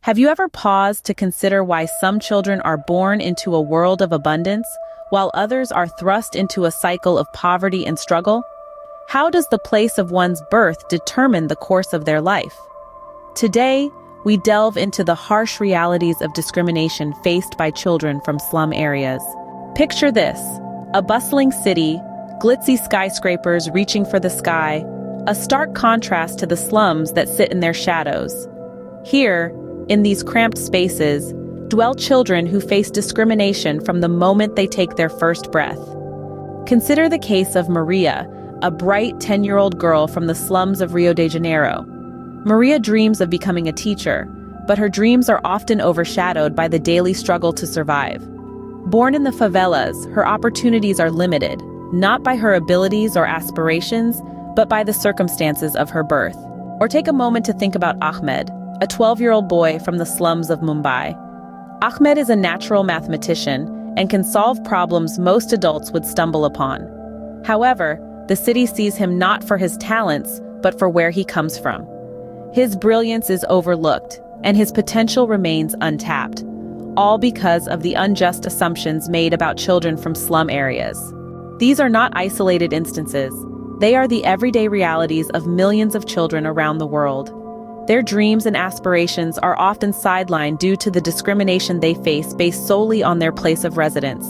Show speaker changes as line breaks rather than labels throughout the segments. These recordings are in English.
Have you ever paused to consider why some children are born into a world of abundance, while others are thrust into a cycle of poverty and struggle? How does the place of one's birth determine the course of their life? Today, we delve into the harsh realities of discrimination faced by children from slum areas. Picture this: a bustling city, glitzy skyscrapers reaching for the sky, a stark contrast to the slums that sit in their shadows. Here, in these cramped spaces, dwell children who face discrimination from the moment they take their first breath. Consider the case of Maria, a bright 10-year-old girl from the slums of Rio de Janeiro. Maria dreams of becoming a teacher, but her dreams are often overshadowed by the daily struggle to survive. Born in the favelas, her opportunities are limited, not by her abilities or aspirations, but by the circumstances of her birth. Or take a moment to think about Ahmed, a 12-year-old boy from the slums of Mumbai. Ahmed is a natural mathematician and can solve problems most adults would stumble upon. However, the city sees him not for his talents, but for where he comes from. His brilliance is overlooked, and his potential remains untapped, all because of the unjust assumptions made about children from slum areas. These are not isolated instances. They are the everyday realities of millions of children around the world. Their dreams and aspirations are often sidelined due to the discrimination they face based solely on their place of residence.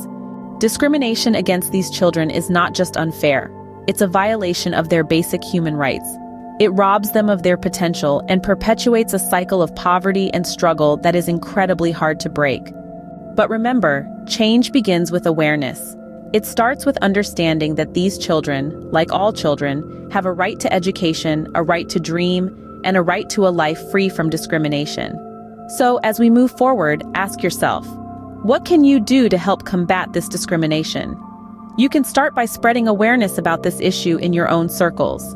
Discrimination against these children is not just unfair, it's a violation of their basic human rights. It robs them of their potential and perpetuates a cycle of poverty and struggle that is incredibly hard to break. But remember, change begins with awareness. It starts with understanding that these children, like all children, have a right to education, a right to dream, and a right to a life free from discrimination. So, as we move forward, ask yourself, what can you do to help combat this discrimination? You can start by spreading awareness about this issue in your own circles.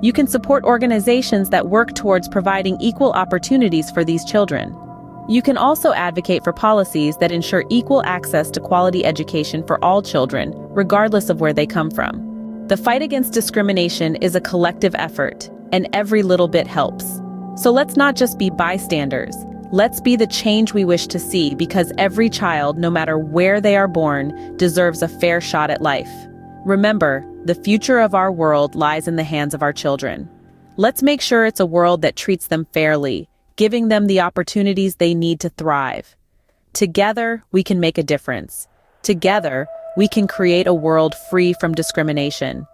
You can support organizations that work towards providing equal opportunities for these children. You can also advocate for policies that ensure equal access to quality education for all children, regardless of where they come from. The fight against discrimination is a collective effort, and every little bit helps. So let's not just be bystanders. Let's be the change we wish to see, because every child, no matter where they are born, deserves a fair shot at life. Remember, the future of our world lies in the hands of our children. Let's make sure it's a world that treats them fairly, giving them the opportunities they need to thrive. Together, we can make a difference. Together, we can create a world free from discrimination.